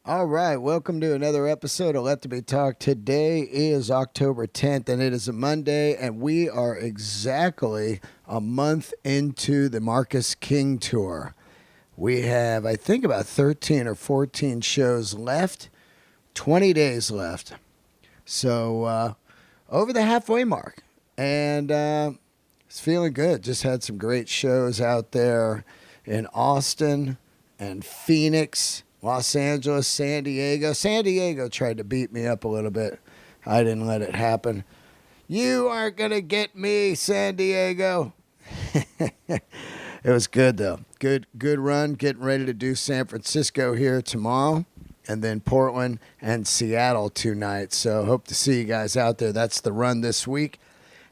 All right, welcome to another episode of Let There Be Talk. Today is October 10th, and it is a Monday, and we are exactly a month into the Marcus King Tour. We have, I think, about 13 or 14 shows left, 20 days left. So, over the halfway mark, and it's feeling good. Just had some great shows out there in Austin and Phoenix, Los Angeles, San Diego. San Diego tried to beat me up a little bit. I didn't let it happen. You aren't going to get me, San Diego. It was good, though. Good run. Getting ready to do San Francisco here tomorrow, and then Portland and Seattle 2 nights. So hope to see you guys out there. That's the run this week.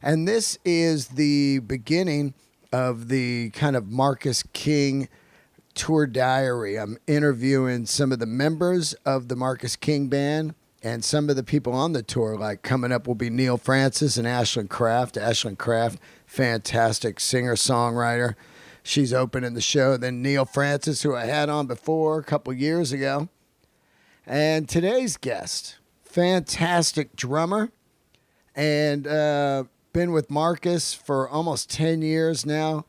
And this is the beginning of the kind of Marcus King tour diary. I'm interviewing some of the members of the Marcus King Band and some of the people on the tour. Like coming up will be Neil Francis and Ashlyn Kraft. Ashlyn Kraft, fantastic singer-songwriter. She's opening the show. Then Neil Francis, who I had on before a couple years ago. And today's guest, fantastic drummer, and been with Marcus for almost 10 years now.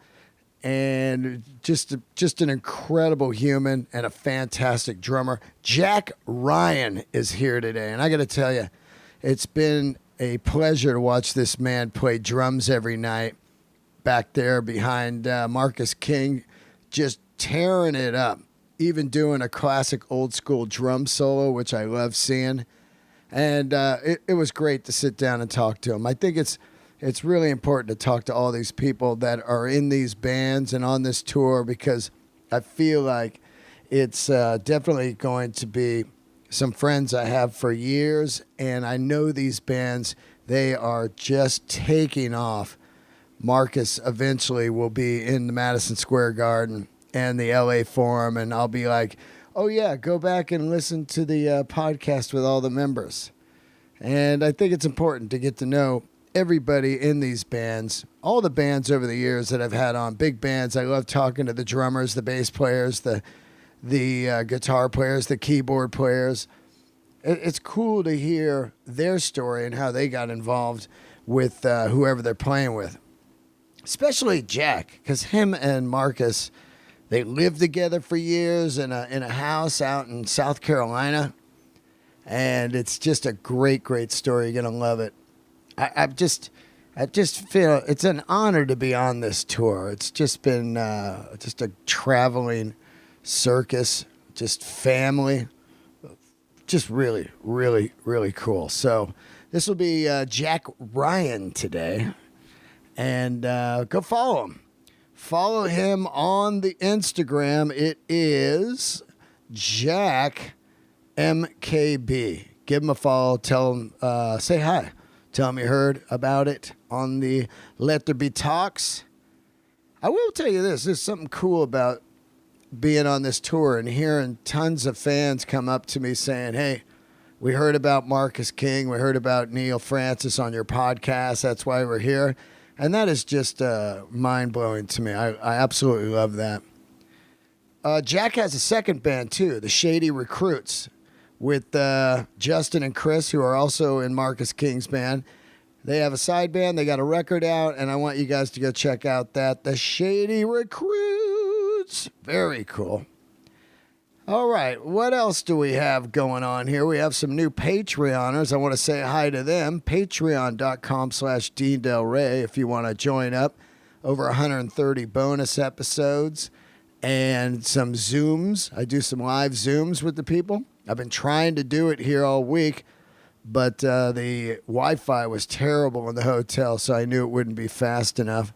And just an incredible human and a fantastic drummer. Jack Ryan is here today. And I got to tell you, it's been a pleasure to watch this man play drums every night back there behind Marcus King, just tearing it up, even doing a classic old school drum solo, which I love seeing. And it was great to sit down and talk to him. I think it's really important to talk to all these people that are in these bands and on this tour, because I feel like it's definitely going to be some friends I have for years, and I know these bands, they are just taking off. Marcus eventually will be in the Madison Square Garden and the LA Forum, and I'll be like, oh yeah, go back and listen to the podcast with all the members. And I think it's important to get to know everybody in these bands, all the bands over the years that I've had on, big bands. I love talking to the drummers, the bass players, the guitar players, the keyboard players. It's cool to hear their story and how they got involved with whoever they're playing with, especially Jack, because him and Marcus, they lived together for years in a house out in South Carolina, and it's just a great story. You're gonna love it. I just feel it's an honor to be on this tour. It's just been just a traveling circus, just family, just really cool. So this will be Jack Ryan today, and go follow him. Follow him on the Instagram. It is Jack MKB. Give him a follow. Tell him, say hi. Tell him you heard about it on the Let There Be Talks. I will tell you this. There's something cool about being on this tour and hearing tons of fans come up to me saying, hey, we heard about Marcus King. We heard about Neil Francis on your podcast. That's why we're here. And that is just mind-blowing to me. I absolutely love that. Jack has a second band, too, the Shady Recruits, with Justin and Chris, who are also in Marcus King's band. They have a side band. They got a record out, and I want you guys to go check out that. The Shady Recruits. Very cool. All right, what else do we have going on here? We have some new Patreoners. I want to say hi to them. Patreon.com/Dean Del Rey if you want to join up. Over 130 bonus episodes and some Zooms. I do some live Zooms with the people. I've been trying to do it here all week, but the Wi-Fi was terrible in the hotel, so I knew it wouldn't be fast enough.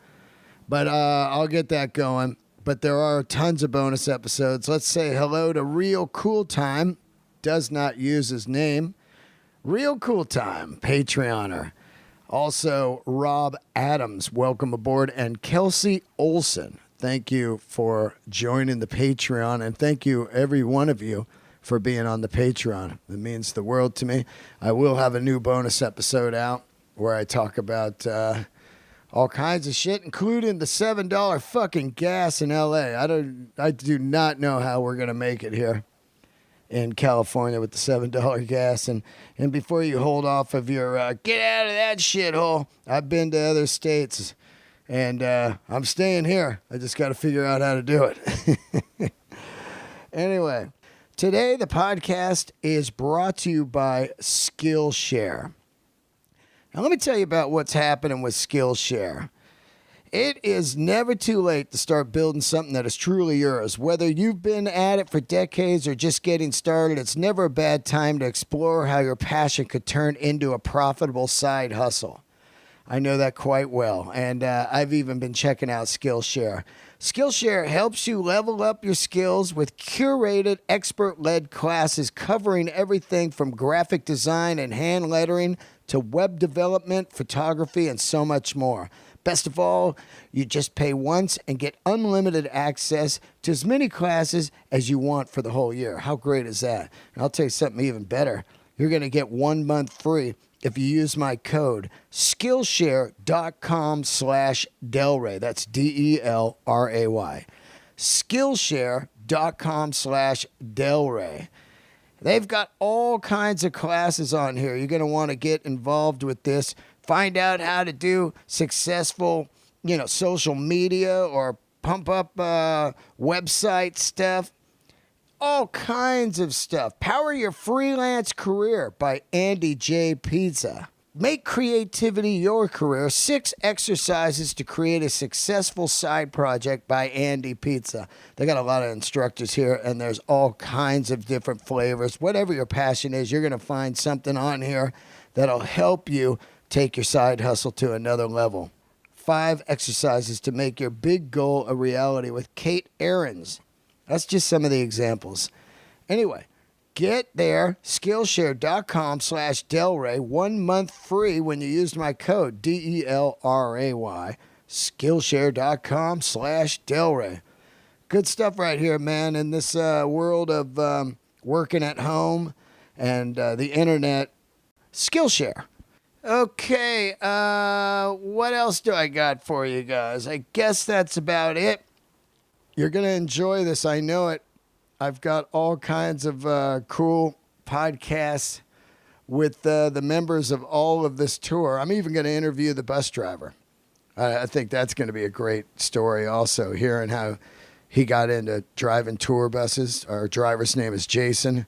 But I'll get that going. But there are tons of bonus episodes. Let's say hello to Real Cool Time. Does not use his name. Real Cool Time, Patreoner. Also, Rob Adams, welcome aboard. And Kelsey Olson, thank you for joining the Patreon. And thank you, every one of you, for being on the Patreon. It means the world to me. I will have a new bonus episode out where I talk about all kinds of shit, including the $7 fucking gas in LA. I do not know how we're going to make it here. in California with the $7 gas. And before you hold off of your get out of that shithole, I've been to other states, and I'm staying here. I just got to figure out how to do it. Anyway, today the podcast is brought to you by Skillshare. Now, let me tell you about what's happening with Skillshare. It is never too late to start building something that is truly yours. Whether you've been at it for decades or just getting started, it's never a bad time to explore how your passion could turn into a profitable side hustle. I know that quite well, and I've even been checking out Skillshare. Skillshare helps you level up your skills with curated, expert-led classes covering everything from graphic design and hand lettering to web development, photography, and so much more. Best of all, you just pay once and get unlimited access to as many classes as you want for the whole year. How great is that? And I'll tell you something even better. You're going to get 1 month free if you use my code Skillshare.com/Delray. That's Delray. Skillshare.com/Delray. They've got all kinds of classes on here. You're going to want to get involved with this. Find out how to do successful, social media or pump up website stuff. All kinds of stuff. Power Your Freelance Career by Andy J. Pizza. Make creativity your career. 6 exercises to create a successful side project by Andy Pizza. They got a lot of instructors here, and there's all kinds of different flavors. Whatever your passion is, you're going to find something on here that'll help you take your side hustle to another level. 5 exercises to make your big goal a reality with Kate Ahrens. That's just some of the examples. Anyway, get there, Skillshare.com/Delray, 1 month free when you use my code, Delray, Skillshare.com/Delray. Good stuff right here, man, in this world of working at home and the internet. Skillshare. Okay, what else do I got for you guys? I guess that's about it. You're going to enjoy this. I know it. I've got all kinds of cool podcasts with the members of all of this tour. I'm even going to interview the bus driver. I think that's going to be a great story also, hearing how he got into driving tour buses. Our driver's name is Jason.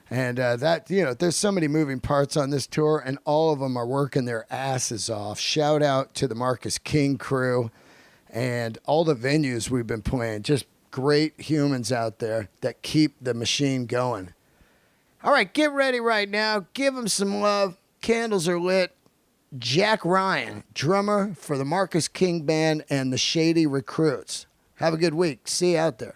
And there's so many moving parts on this tour, and all of them are working their asses off. Shout out to the Marcus King crew and all the venues we've been playing. Just great humans out there that keep the machine going. All right, get ready right now. Give them some love. Candles are lit. Jack Ryan, drummer for the Marcus King Band and the Shady Recruits. Have a good week. See you out there.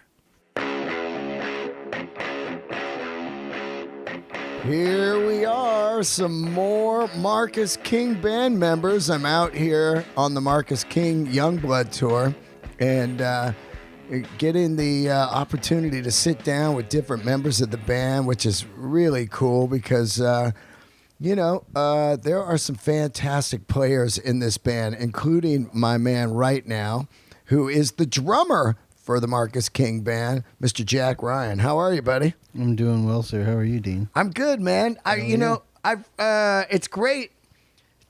Here we are, some more Marcus King Band members. I'm out here on the Marcus King Youngblood tour and getting the opportunity to sit down with different members of the band, which is really cool because, there are some fantastic players in this band, including my man right now, who is the drummer for the Marcus King Band, Mr. Jack Ryan. How are you, buddy? I'm doing well, sir. How are you, Dean? I'm good, man. It's great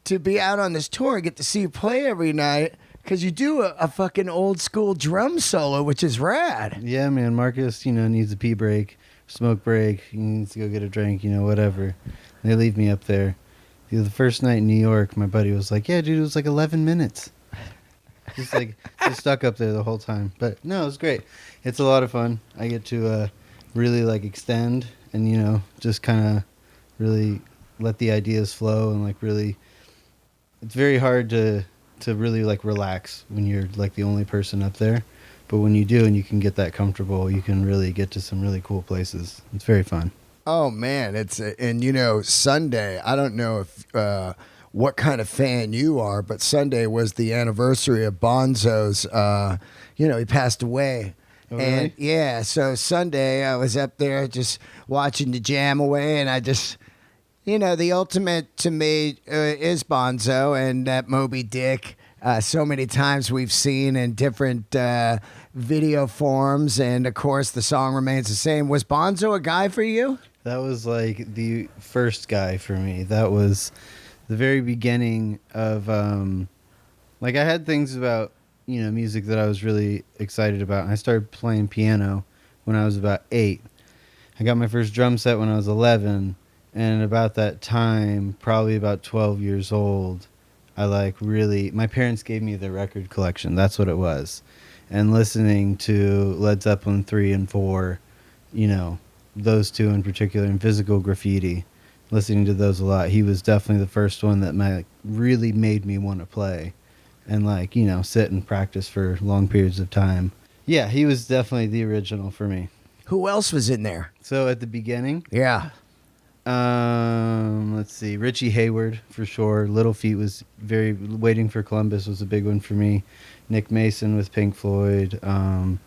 to be out on this tour and get to see you play every night because you do a fucking old school drum solo, which is rad. Yeah, man. Marcus, needs a pee break, smoke break. He needs to go get a drink, whatever. They leave me up there. The first night in New York, my buddy was like, yeah, dude, it was like 11 minutes. Just stuck up there the whole time. But no, it was great. It's a lot of fun. I get to really extend and just kind of really let the ideas flow and really. It's very hard to really relax when you're the only person up there, but when you do and you can get that comfortable, you can really get to some really cool places. It's very fun. Oh man, Sunday. I don't know if. What kind of fan you are, but Sunday was the anniversary of Bonzo's, he passed away. Oh, and really? yeah, so Sunday I was up there just watching the jam away, and I just, the ultimate to me is Bonzo and that Moby Dick. So many times we've seen in different video forms, and of course the song remains the same. Was Bonzo a guy for you? That was like the first guy for me. That was the very beginning of like I had things about, music that I was really excited about. I started playing piano when I was about 8. I got my first drum set when I was 11, and about that time, probably about 12 years old, I like really my parents gave me the record collection. That's what it was. And listening to Led Zeppelin 3 and 4, you know, those two in particular, and Physical Graffiti, listening to those a lot. He was definitely the first one that really made me want to play and sit and practice for long periods of time. Yeah, he was definitely the original for me. Who else was in there? So at the beginning, Yeah. let's see, Richie Hayward for sure. Little Feat was Waiting for Columbus was a big one for me. Nick Mason with Pink Floyd.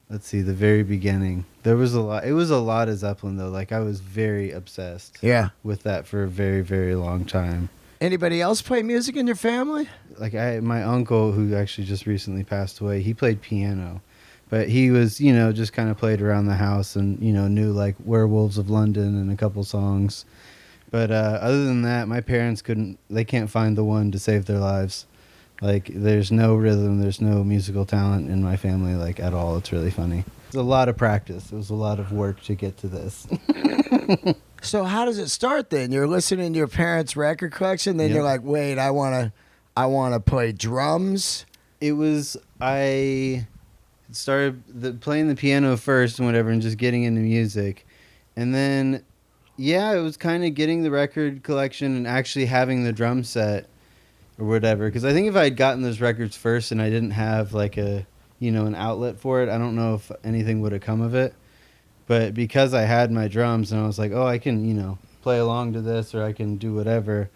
Let's see, the very beginning. There was a lot. It was a lot of Zeppelin though. Like I was very obsessed. Yeah. With that for a very, very long time. Anybody else play music in your family? Like my uncle, who actually just recently passed away, he played piano. But he was, just kind of played around the house and, knew like Werewolves of London and a couple songs. But other than that, my parents can't find the one to save their lives. Like there's no rhythm, there's no musical talent in my family like at all. It's really funny. It's a lot of practice. It was a lot of work to get to this. So how does it start then? You're listening to your parents' record collection, then Yep. you're like, wait, I wanna play drums. It was I started playing the piano first and whatever, and just getting into music, and then it was kind of getting the record collection and actually having the drum set or whatever. Because I think if I had gotten those records first and I didn't have like an outlet for it, I don't know if anything would have come of it. But because I had my drums and I was like, oh, I can play along to this or I can do whatever.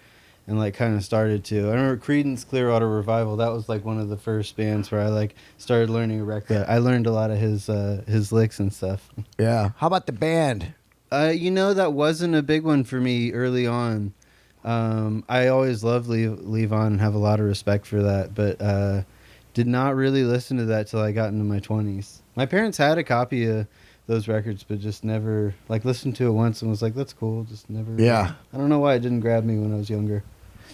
And like kind of started to. I remember Creedence Clearwater Revival. That was like one of the first bands where I like started learning a record. I learned a lot of his licks and stuff. Yeah. How about the band? That wasn't a big one for me early on. I always loved Levon and have a lot of respect for that, but did not really listen to that till I got into my 20s. My parents had a copy of those records, but just never listened to it once and was like, that's cool. Just never. Yeah. I don't know why it didn't grab me when I was younger.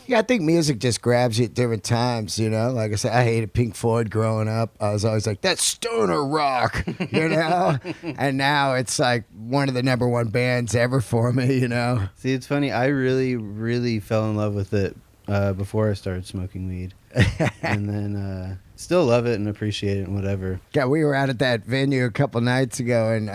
Yeah, I think music just grabs you at different times, Like I said, I hated Pink Floyd growing up. I was always like, that's stoner rock, And now it's like one of the number one bands ever for me, See, it's funny. I really, really fell in love with it before I started smoking weed. And then still love it and appreciate it and whatever. Yeah, we were out at that venue a couple nights ago in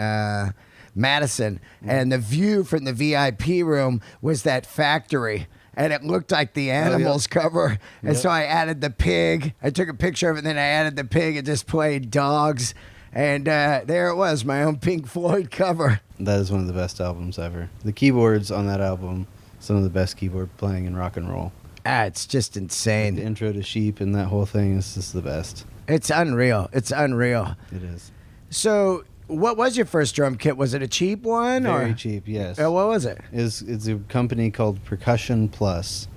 Madison, and the view from the VIP room was that factory. And it looked like the Animals cover. And so I added the pig. I took a picture of it, and then I added the pig and just played Dogs. And there it was, my own Pink Floyd cover. That is one of the best albums ever. The keyboards on that album, some of the best keyboard playing in rock and roll. It's just insane. The intro to Sheep and that whole thing is just the best. It's unreal. It's unreal. It is. So what was your first drum kit? Was it a cheap one? Very cheap, yes. What was it? It's a company called Percussion Plus,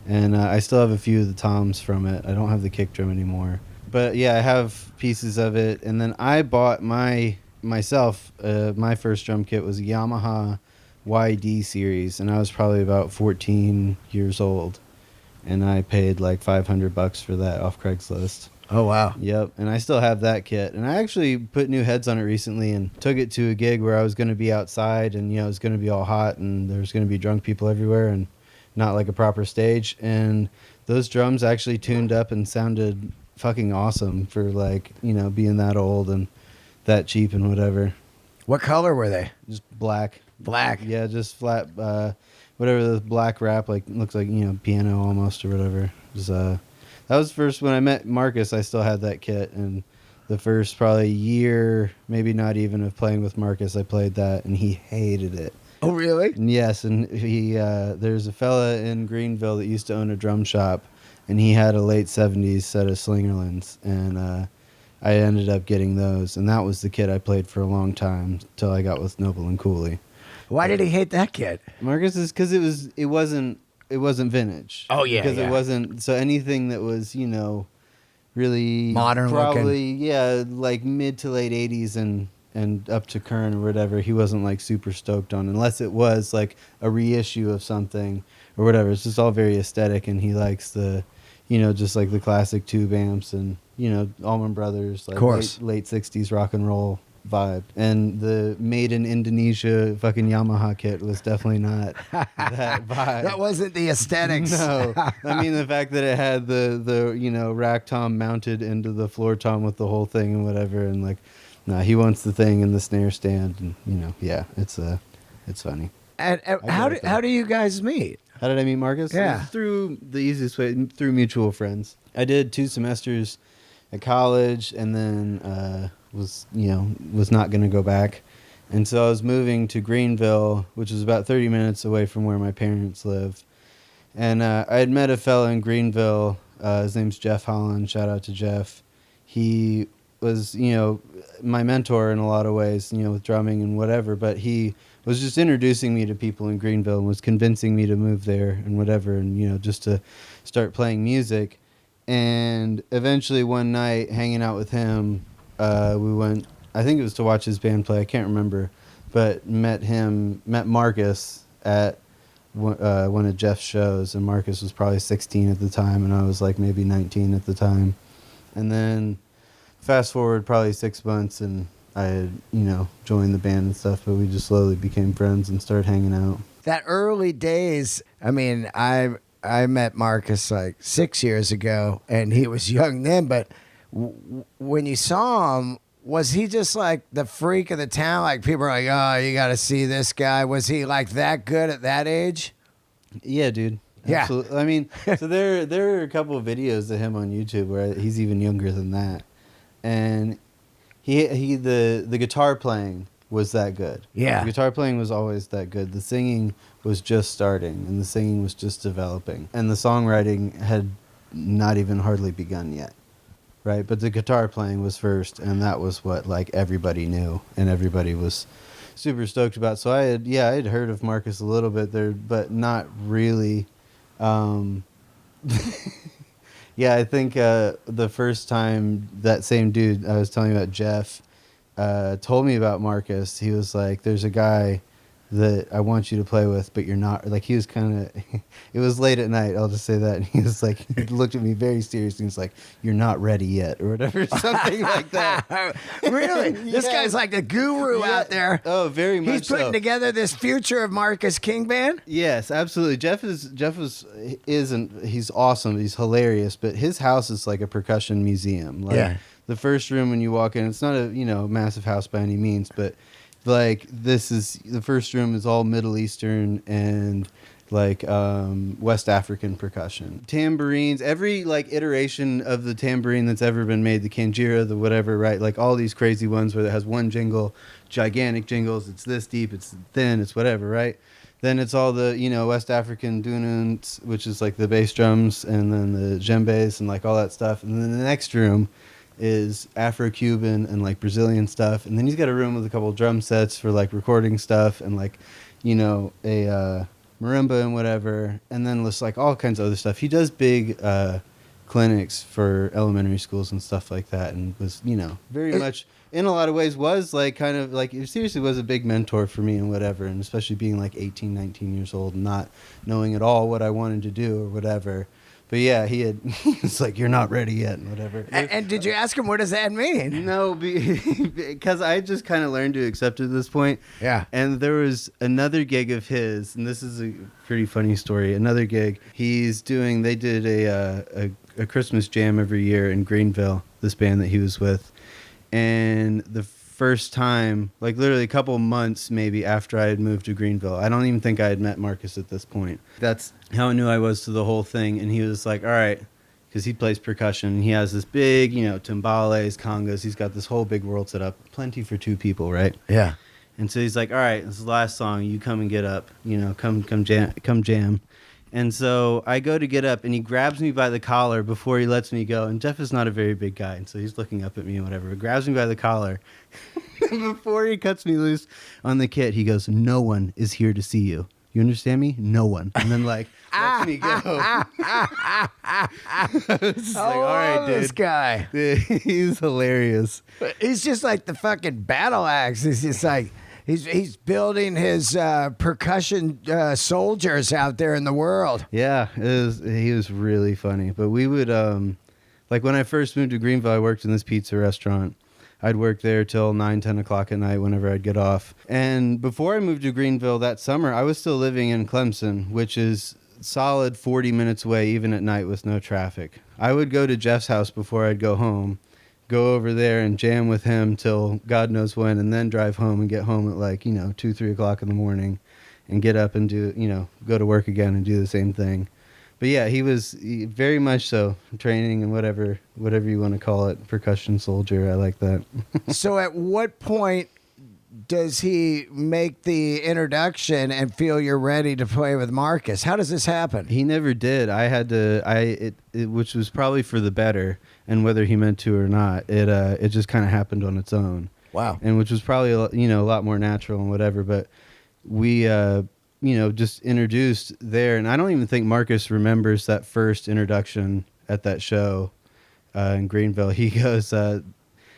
and I still have a few of the toms from it. I don't have the kick drum anymore, but yeah, I have pieces of it. And then I bought myself my first drum kit was a Yamaha YD series, and I was probably about 14 years old, and I paid like $500 for that off Craigslist. Oh, wow. Yep, and I still have that kit. And I actually put new heads on it recently and took it to a gig where I was going to be outside and, it was going to be all hot and there was going to be drunk people everywhere and not like a proper stage. And those drums actually tuned up and sounded fucking awesome for being that old and that cheap and whatever. What color were they? Just black. Black? Yeah, just flat, whatever the black wrap, looks like, piano almost or whatever. It was, that was first when I met Marcus. I still had that kit, and the first probably year, maybe not even of playing with Marcus, I played that, and he hated it. Oh, really? And yes, and he there's a fella in Greenville that used to own a drum shop, and he had a late '70s set of Slingerlands, and I ended up getting those, and that was the kit I played for a long time till I got with Noble and Cooley. Why did he hate that kit? Marcus is because it wasn't vintage. Oh, yeah, because yeah. it wasn't. So anything that was really Modern probably looking. Yeah, like mid to late '80s and and up to Kern or whatever, he wasn't like super stoked on, unless it was like a reissue of something or whatever. It's just all very aesthetic, and he likes the, just like the classic tube amps and, Allman Brothers, like course. late 60s rock and roll vibe. And the made in Indonesia fucking Yamaha kit was definitely not that vibe. That wasn't the aesthetics. No. I mean, the fact that it had the rack tom mounted into the floor tom with the whole thing and whatever, and like, no, he wants the thing and the snare stand, and yeah, it's funny. And how do you guys meet? How did I meet Marcus? Yeah. It was through the easiest way, through mutual friends. I did 2 semesters at college, and then was not going to go back, and so I was moving to Greenville, which is about 30 minutes away from where my parents live. And I had met a fellow in Greenville. His name's Jeff Holland. Shout out to Jeff. He was, my mentor in a lot of ways, with drumming and whatever, but he was just introducing me to people in Greenville and was convincing me to move there and whatever, and, just to start playing music. And eventually one night, hanging out with him, we went, I think it was to watch his band play, I can't remember, but met Marcus at one of Jeff's shows, and Marcus was probably 16 at the time, and I was like maybe 19 at the time. And then fast forward probably 6 months, and I had, joined the band and stuff, but we just slowly became friends and started hanging out. That early days, I mean, I met Marcus like 6 years ago, and he was young then, but when you saw him, was he just like the freak of the town? Like people are like, oh, you got to see this guy. Was he like that good at that age? Yeah, dude. Yeah. Absolutely. I mean, so there are a couple of videos of him on YouTube where he's even younger than that. And the guitar playing was that good. Yeah. The guitar playing was always that good. The singing was just starting, and the singing was just developing. And the songwriting had not even hardly begun yet. Right? But the guitar playing was first, and that was what like everybody knew and everybody was super stoked about. So I had heard of Marcus a little bit there, but not really. Yeah, I think the first time that same dude I was telling you about, Jeff, told me about Marcus, he was like, there's a guy that I want you to play with, but you're not. Like, he was kind of, it was late at night, I'll just say that. And he was like, he looked at me very seriously. He's like, you're not ready yet, or whatever, something like that. Really? This guy's like the guru out there. Oh, very much. He's putting together this future of Marcus King Band? Yes, absolutely. He's awesome. He's hilarious, but his house is like a percussion museum. Like, yeah. The first room when you walk in, it's not a, massive house by any means, but like the first room is all Middle Eastern and like West African percussion, tambourines, every like iteration of the tambourine that's ever been made, the kanjira, the whatever, right? Like all these crazy ones where it has one jingle, gigantic jingles, it's this deep, it's thin, it's whatever, right? Then it's all the, West African dununs, which is like the bass drums, and then the djembes and like all that stuff. And then the next room is Afro-Cuban and like Brazilian stuff. And then he's got a room with a couple of drum sets for like recording stuff and like, a marimba and whatever. And then just like all kinds of other stuff. He does big clinics for elementary schools and stuff like that, and was, very much in a lot of ways was like kind of like, it seriously was a big mentor for me and whatever. And especially being like 18, 19 years old and not knowing at all what I wanted to do or whatever. But yeah, he was like, you're not ready yet and whatever. And did you ask him, what does that mean? No, because I just kind of learned to accept it at this point. Yeah. And there was another gig of his, and this is a pretty funny story. Another gig they did a Christmas jam every year in Greenville, this band that he was with. And the first time, like literally a couple months maybe after I had moved to Greenville, I don't even think I had met Marcus at this point. That's how new I was to the whole thing. And he was like, all right, because he plays percussion. He has this big, timbales, congas. He's got this whole big world set up, plenty for 2 people, right? Yeah. And so he's like, all right, this is the last song. You come and get up, come jam. And so I go to get up, and he grabs me by the collar before he lets me go. And Jeff is not a very big guy, and so he's looking up at me and whatever. He grabs me by the collar. Before he cuts me loose on the kit, he goes, no one is here to see you. You understand me? No one. And then like lets me go. It's like, all right, this dude. guy. He's hilarious. He's just like the fucking battle axe. He's just like he's building his percussion soldiers out there in the world. Yeah, he was really funny. But we would like when I first moved to Greenville, I worked in this pizza restaurant. I'd work there till 9, 10 o'clock at night whenever I'd get off. And before I moved to Greenville that summer, I was still living in Clemson, which is solid 40 minutes away, even at night with no traffic. I would go to Jeff's house before I'd go home, go over there and jam with him till God knows when, and then drive home and get home at like, 2, 3 o'clock in the morning and get up and go to work again and do the same thing. But yeah, he was very much so training and whatever you want to call it, percussion soldier. I like that. So at what point does he make the introduction and feel you're ready to play with Marcus? How does this happen? He never did. I had to. Which was probably for the better. And whether he meant to or not, it just kind of happened on its own. Wow. And which was probably a lot more natural and whatever. But we just introduced there, and I don't even think Marcus remembers that first introduction at that show in Greenville. He goes,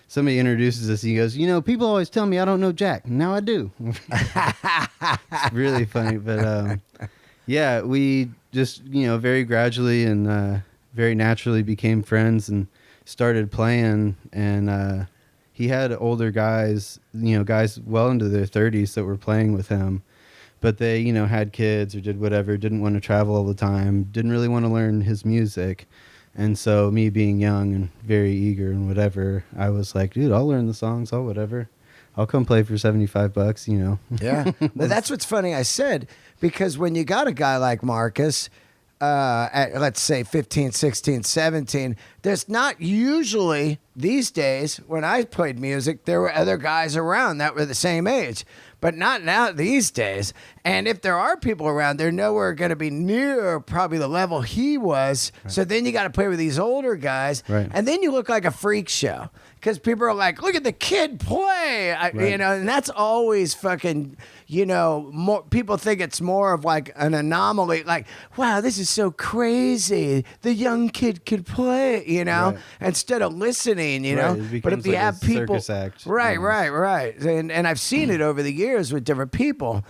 somebody introduces us. He goes, people always tell me I don't know Jack. Now I do. It's really funny, but yeah, we just very gradually and very naturally became friends and started playing. And he had older guys, guys well into their 30s that were playing with him. But they, had kids or did whatever, didn't want to travel all the time, didn't really want to learn his music. And so me being young and very eager and whatever, I was like, dude, I'll learn the songs, I'll whatever. I'll come play for $75, Yeah. But that's what's funny I said, because when you got a guy like Marcus, at let's say 15, 16, 17, there's not usually these days, when I played music, there were other guys around that were the same age. But not now these days. And if there are people around, they're nowhere going to be near probably the level he was. Right. So then you got to play with these older guys. Right. And then you look like a freak show. Because people are like, look at the kid play. Right. And that's always fucking, more, people think it's more of like an anomaly. Like, wow, this is so crazy. The young kid could play, Right. instead of listening, Right. But if you like have a people. circus act. Right. And I've seen it over the years with different people.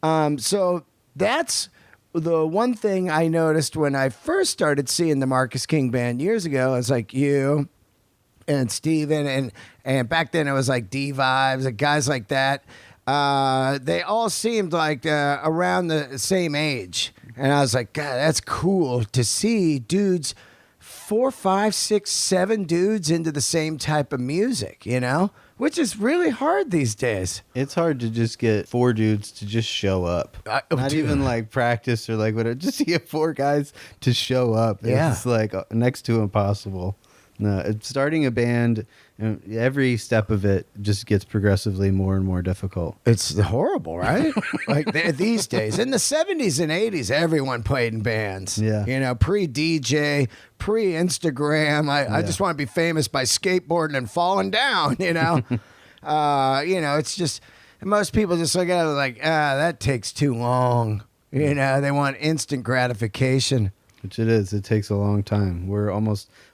So that's the one thing I noticed when I first started seeing the Marcus King Band years ago. It was like you and Steven and back then it was like D-Vibes and guys like that. They all seemed like around the same age. And I was like, God, that's cool to see dudes, 4, 5, 6, 7 dudes into the same type of music, which is really hard these days. It's hard to just get 4 dudes to just show up. Not even like practice or like whatever. Just to get 4 guys to show up. Yeah. It's like next to impossible. No, starting a band, every step of it just gets progressively more and more difficult. It's horrible, right? Like these days. In the 70s and 80s, everyone played in bands. Yeah. Pre-DJ, pre-Instagram. I just want to be famous by skateboarding and falling down, It's just, most people just look at it like, that takes too long. They want instant gratification. Which it is. It takes a long time.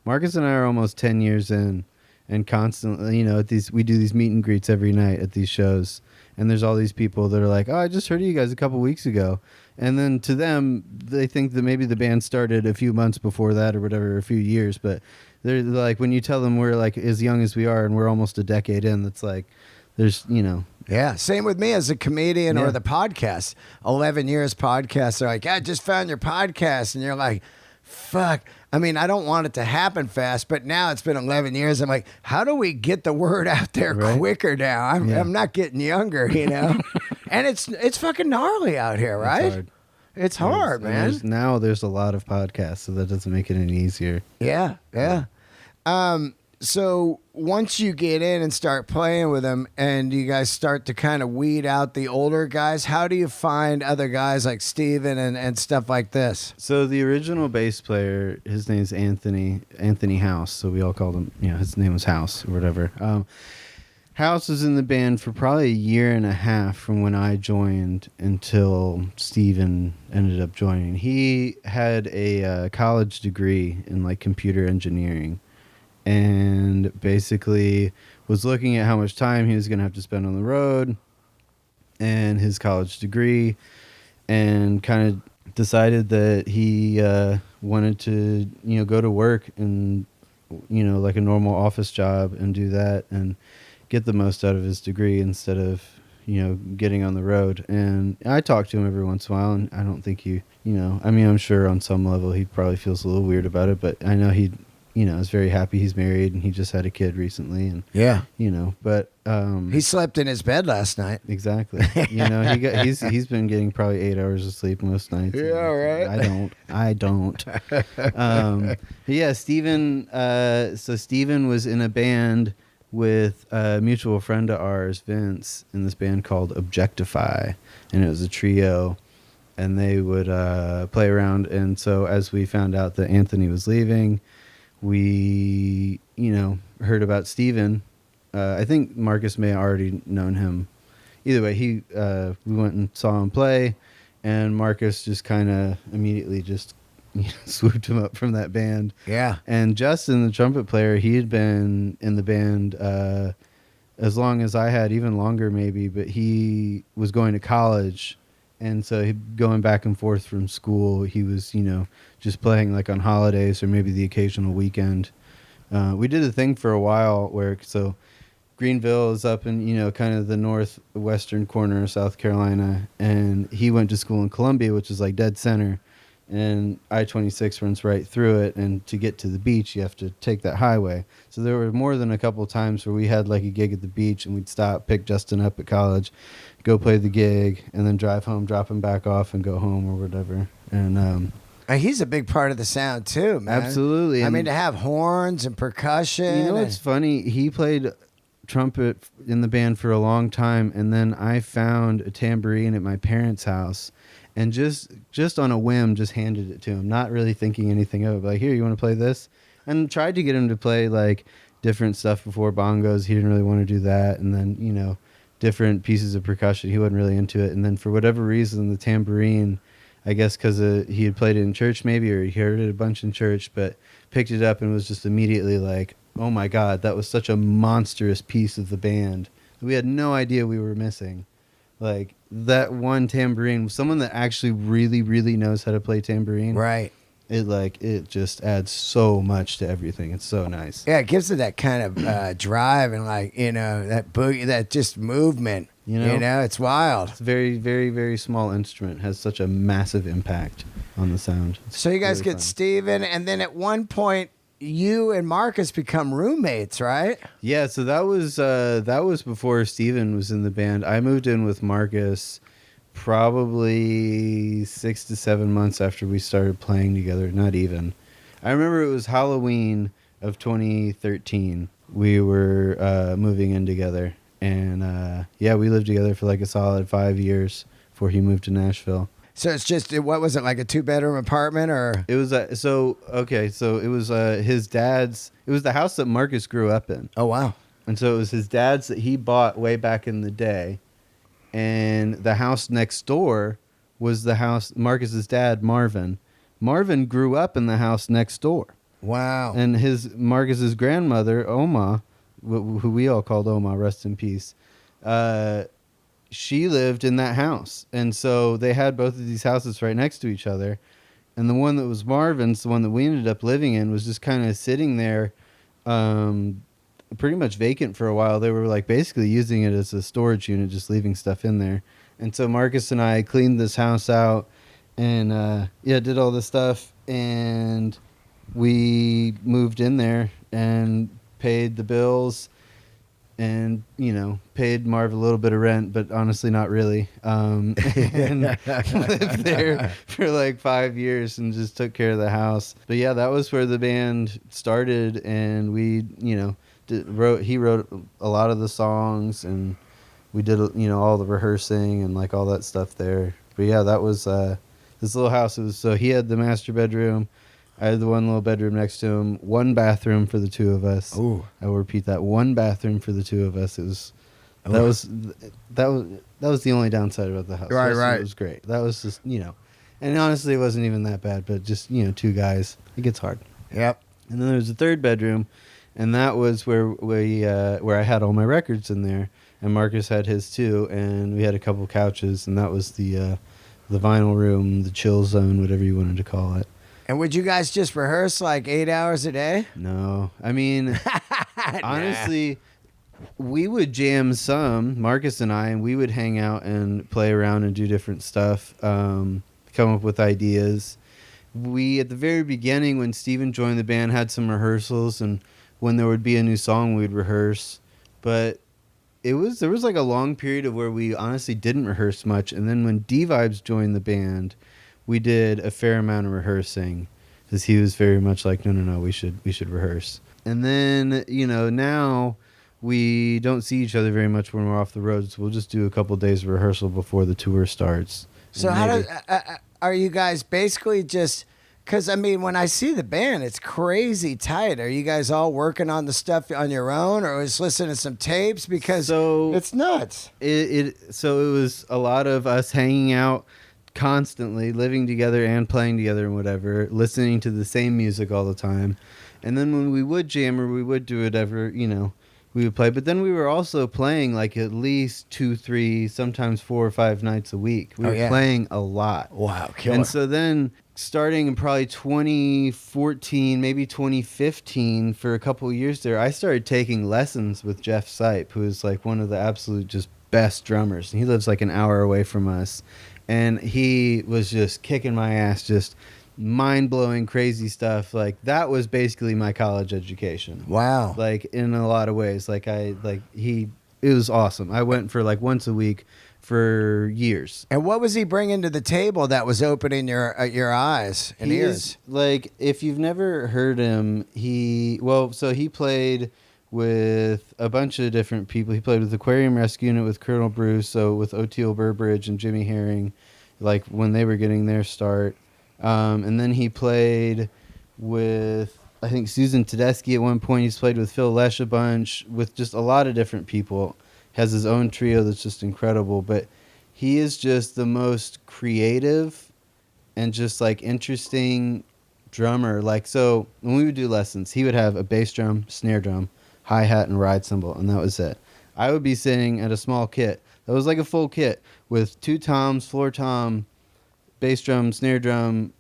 Marcus and I are almost 10 years in, and constantly, we do these meet and greets every night at these shows. And there's all these people that are like, oh, I just heard of you guys a couple weeks ago. And then to them, they think that maybe the band started a few months before that or whatever, a few years. But they're like, when you tell them we're like as young as we are and we're almost a decade in, that's like, there's, Yeah, same with me as a comedian or the podcast. 11 years podcast. They're like, I just found your podcast. And you're like, fuck. I mean, I don't want it to happen fast, but now it's been 11 years. I'm like, how do we get the word out there quicker now? I'm not getting younger, And it's fucking gnarly out here, right? It's hard, man. There's a lot of podcasts, so that doesn't make it any easier. Yeah. So once you get in and start playing with them and you guys start to kind of weed out the older guys, how do you find other guys like Steven and stuff like this? So the original bass player, his name's Anthony House. So we all called him, his name was House or whatever. House was in the band for probably a year and a half from when I joined until Steven ended up joining. He had a college degree in like computer engineering, and basically was looking at how much time he was going to have to spend on the road and his college degree, and kind of decided that he wanted to, go to work and, like a normal office job and do that and get the most out of his degree instead of, getting on the road. And I talk to him every once in a while, and I don't think I'm sure on some level he probably feels a little weird about it, but I know he, is very happy he's married and he just had a kid recently. And, Yeah. But He slept in his bed last night. exactly. He's been getting probably 8 hours of sleep most nights. Yeah, right. I don't. Yeah, Steven. So Steven was in a band with a mutual friend of ours, Vince, in this band called Objectify, and it was a trio, and they would play around. And so as we found out that Anthony was leaving, we, heard about Steven. I think Marcus may have already known him. Either way, we went and saw him play, and Marcus just kind of immediately just swooped him up from that band. Yeah. And Justin, the trumpet player, he had been in the band as long as I had, even longer maybe, but he was going to college. And so going back and forth from school, he was, just playing like on holidays or maybe the occasional weekend. We did a thing for a while where, so Greenville is up in, kind of the northwestern corner of South Carolina. And he went to school in Columbia, which is like dead center. And I-26 runs right through it, and to get to the beach, you have to take that highway. So there were more than a couple of times where we had like a gig at the beach, and we'd stop, pick Justin up at college, go play the gig, and then drive home, drop him back off, and go home or whatever. And he's a big part of the sound too, man. absolutely. I mean, to have horns and percussion. You know what's funny? He played trumpet in the band for a long time, and then I found a tambourine at my parents' house. And just on a whim, just handed it to him, not really thinking anything of it. Like, here, you want to play this? And tried to get him to play, like, different stuff before bongos. He didn't really want to do that. And then, different pieces of percussion. He wasn't really into it. And then for whatever reason, the tambourine, I guess because he had played it in church maybe, or he heard it a bunch in church, but picked it up and was just immediately like, oh, my God, that was such a monstrous piece of the band. We had no idea we were missing. Like, that one tambourine, someone that actually really, really knows how to play tambourine. Right. It just adds so much to everything. It's so nice. Yeah, it gives it that kind of drive and like, that boogie, that just movement. It's wild. It's a very, very, very small instrument. Has such a massive impact on the sound. So you guys get Steven, and then at one point, you and Marcus become roommates, right? Yeah, so that was before Steven was in the band. I moved in with Marcus probably 6 to 7 months after we started playing together. Not even. I remember it was Halloween of 2013. We were moving in together, and we lived together for like a solid 5 years before he moved to Nashville. So it's just, what was it, like a 2-bedroom apartment, or? It was it was his dad's. It was the house that Marcus grew up in. Oh, wow. And so it was his dad's that he bought way back in the day, and the house next door was the house Marcus's dad, Marvin. Marvin grew up in the house next door. Wow. And Marcus's grandmother, Oma, who we all called Oma, rest in peace. She lived in that house. And so they had both of these houses right next to each other. And the one that was Marvin's, the one that we ended up living in, was just kind of sitting there pretty much vacant for a while. They were like basically using it as a storage unit, just leaving stuff in there. And so Marcus and I cleaned this house out and did all this stuff. And we moved in there and paid the bills. And, paid Marv a little bit of rent, but honestly not really. And lived there for like 5 years and just took care of the house. But yeah, that was where the band started. And we, he wrote a lot of the songs, and we did, all the rehearsing and like all that stuff there. But yeah, that was this little house. So he had the master bedroom. I had the one little bedroom next to him, one bathroom for the two of us. Ooh. I will repeat that, one bathroom for the two of us. It was that was the only downside about the house. Right, The rest of right. It was great. That was just, and honestly, it wasn't even that bad. But just two guys, it gets hard. Yep. And then there was a third bedroom, and that was where I had all my records in there, and Marcus had his too, and we had a couple couches, and that was the vinyl room, the chill zone, whatever you wanted to call it. And would you guys just rehearse like 8 hours a day? No, I mean, honestly, we would jam some, Marcus and I, and we would hang out and play around and do different stuff, come up with ideas. We, at the very beginning, when Steven joined the band, had some rehearsals, and when there would be a new song, we'd rehearse. But there was like a long period of where we honestly didn't rehearse much, and then when D-Vibes joined the band, we did a fair amount of rehearsing, because he was very much like, no, we should rehearse. And then, now we don't see each other very much when we're off the road, so we'll just do a couple days of rehearsal before the tour starts. So are you guys basically just, because I mean, when I see the band, it's crazy tight. Are you guys all working on the stuff on your own, or just listening to some tapes? Because it's nuts. So it was a lot of us hanging out constantly, living together and playing together and whatever, listening to the same music all the time. And then when we would jam or we would do whatever, we would play. But then we were also playing like at least 2, 3, sometimes 4 or 5 nights a week. We were playing a lot. Wow, killer. And so then starting in probably 2014, maybe 2015, for a couple of years there, I started taking lessons with Jeff Sipe, who is like one of the absolute just best drummers. And he lives like an hour away from us. And he was just kicking my ass, just mind-blowing, crazy stuff. Like, that was basically my college education. Wow. Like, in a lot of ways. It was awesome. I went for like once a week for years. And what was he bringing to the table that was opening your eyes and ears? Like, if you've never heard him, he played with a bunch of different people. He played with Aquarium Rescue Unit, with Colonel Bruce, so with Oteil Burbridge and Jimmy Herring, like when they were getting their start. And then he played with, I think, Susan Tedeschi at one point. He's played with Phil Lesh a bunch, with just a lot of different people. Has his own trio that's just incredible. But he is just the most creative and just like interesting drummer. Like, so when we would do lessons, he would have a bass drum, snare drum, hi-hat, and ride cymbal, and that was it. I would be sitting at a small kit that was like a full kit with 2 toms, floor tom, bass drum, snare drum,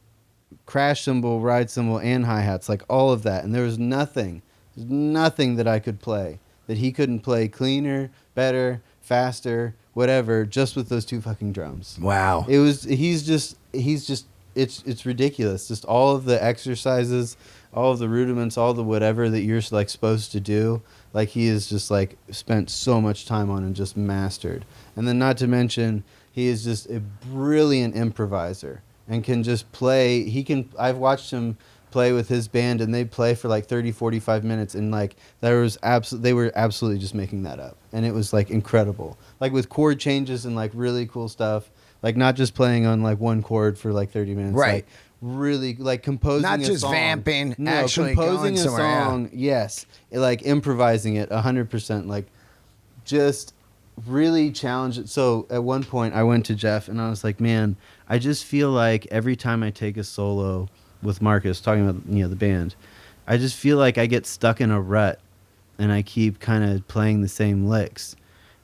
crash cymbal, ride cymbal, and hi-hats, like all of that. And there was nothing that I could play that he couldn't play cleaner, better, faster, whatever, just with those 2 fucking drums. Wow. It's ridiculous. Just all of the exercises, all of the rudiments, all the whatever that you're like supposed to do, like he is just like spent so much time on and just mastered. And then not to mention, he is just a brilliant improviser and can just play. I've watched him play with his band, and they play for like 30, 45 minutes, and like they were absolutely just making that up. And it was like incredible. Like with chord changes and like really cool stuff. Like not just playing on like one chord for like 30 minutes. Right. Like really like composing Not a just song. vamping, No, actually composing going a somewhere, yeah. song. Yes. Like improvising it 100%. Like just really challenge it. So at one point I went to Jeff and I was like, man, I just feel like every time I take a solo with Marcus, talking about the band, I just feel like I get stuck in a rut and I keep kind of playing the same licks.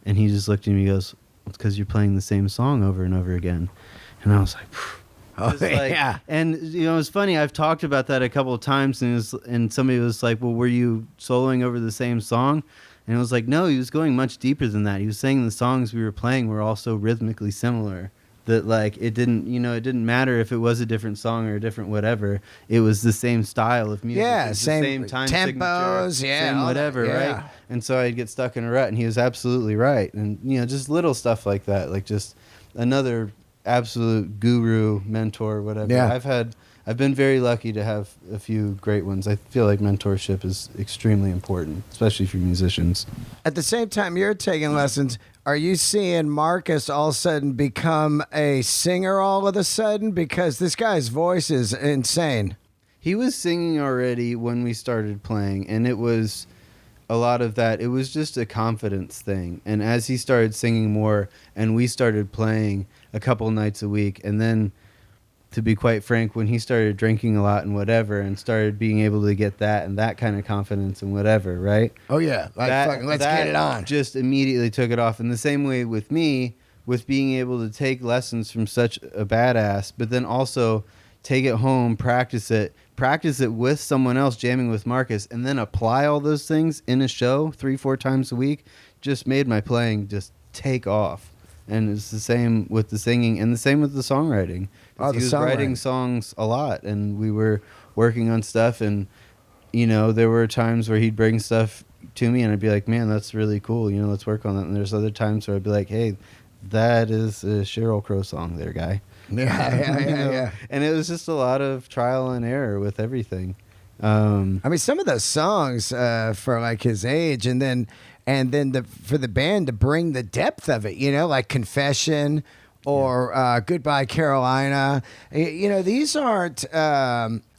And he just looked at me and goes, it's because you're playing the same song over and over again. And I was like, yeah. And it's funny, I've talked about that a couple of times, and somebody was like, well, were you soloing over the same song? And it was like, no, he was going much deeper than that. He was saying the songs we were playing were also rhythmically similar. That like it didn't matter if it was a different song or a different whatever. It was the same style of music. Yeah, the same time tempos, signature, yeah, same all whatever, that, yeah. right? And so I'd get stuck in a rut, and he was absolutely right. And just little stuff like that, like just another absolute guru, mentor, whatever. Yeah. I've been very lucky to have a few great ones. I feel like mentorship is extremely important, especially for musicians. At the same time you're taking lessons, are you seeing Marcus all of a sudden become a singer all of a sudden? Because this guy's voice is insane. He was singing already when we started playing, and it was a lot of that. It was just a confidence thing. And as he started singing more and we started playing a couple nights a week, and then, to be quite frank, when he started drinking a lot and whatever and started being able to get that and that kind of confidence and whatever, right? Oh yeah, like fucking let's get it on. Just immediately took it off. In the same way with me, with being able to take lessons from such a badass, but then also take it home, practice it with someone else, jamming with Marcus, and then apply all those things in a show 3-4 times a week, just made my playing just take off. And it's the same with the singing and the same with the songwriting. Oh, He was writing songs a lot, and we were working on stuff, and there were times where he'd bring stuff to me and I'd be like, man, that's really cool, let's work on that. And there's other times where I'd be like, hey, that is a Sheryl Crow song there, guy. Yeah. And it was just a lot of trial and error with everything. I mean, some of those songs for like his age, and then for the band to bring the depth of it, like Confession or Goodbye Carolina. These aren't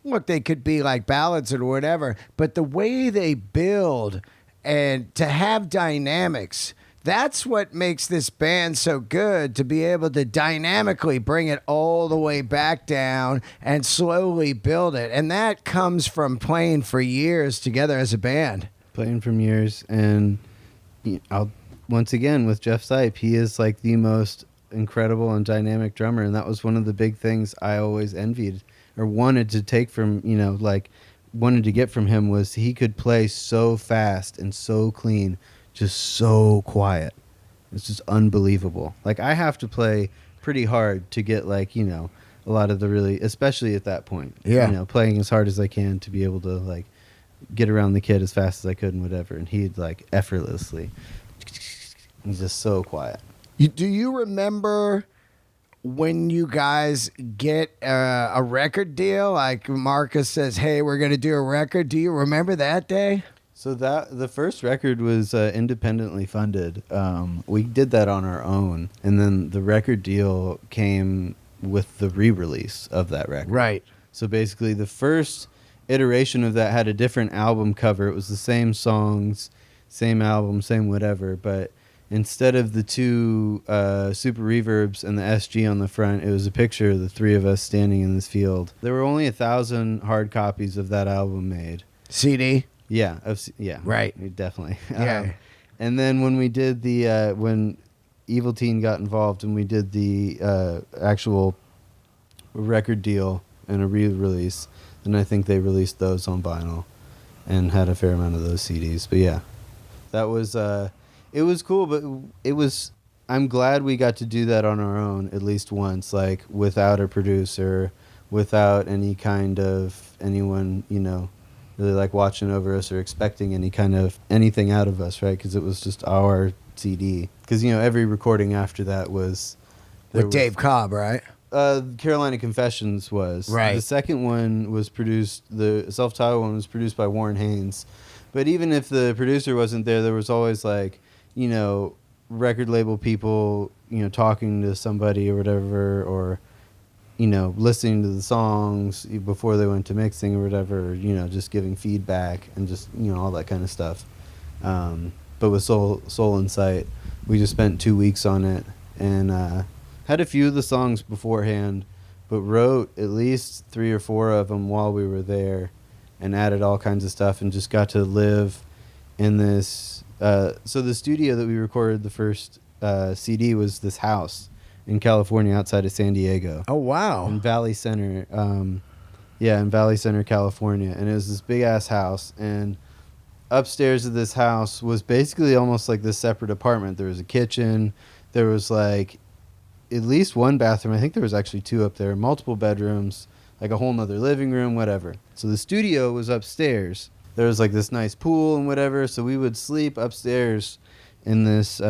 look, they could be like ballads or whatever, but the way they build and to have dynamics. That's what makes this band so good, to be able to dynamically bring it all the way back down and slowly build it. And that comes from playing for years together as a band. Playing from years. And once again, with Jeff Sipe, he is like the most incredible and dynamic drummer. And that was one of the big things I always envied or wanted to take from, wanted to get from him, was he could play so fast and so clean, just so quiet. It's just unbelievable. Like, I have to play pretty hard to get a lot of the really, especially at that point. Yeah. Playing as hard as I can to be able to get around the kid as fast as I could and whatever. And he'd effortlessly. He's just so quiet. Do you remember when you guys get a record deal? Like Marcus says, hey, we're going to do a record. Do you remember that day? So the first record was independently funded. We did that on our own, and then the record deal came with the re-release of that record. Right. So basically, the first iteration of that had a different album cover. It was the same songs, same album, same whatever, but instead of the two Super Reverbs and the SG on the front, it was a picture of the three of us standing in this field. There were only 1,000 hard copies of that album made. CD? Yeah, right, definitely. Yeah, and then when we did the when Evil Teen got involved and we did the actual record deal and a re-release, then I think they released those on vinyl and had a fair amount of those CDs. But yeah, that was it was cool, but it was. I'm glad we got to do that on our own at least once, without a producer, without any kind of anyone, really watching over us or expecting anything out of us, right? Because it was just our CD. Because every recording after that was with Dave Cobb, right? Carolina Confessions was right. The second one was produced. The self-titled one was produced by Warren Haynes. But even if the producer wasn't there, there was always record label people, talking to somebody or whatever, or listening to the songs before they went to mixing or whatever, just giving feedback and just, all that kind of stuff. But with Soul in Sight, we just spent 2 weeks on it and had a few of the songs beforehand, but wrote at least 3 or 4 of them while we were there and added all kinds of stuff and just got to live in this. So the studio that we recorded the first CD was this house in California outside of San Diego. Oh, wow. In Valley Center. In Valley Center, California. And it was this big-ass house. And upstairs of this house was basically almost like this separate apartment. There was a kitchen. There was, at least one bathroom. I think there was actually 2 up there. Multiple bedrooms. A whole nother living room, whatever. So the studio was upstairs. There was, this nice pool and whatever. So we would sleep upstairs in this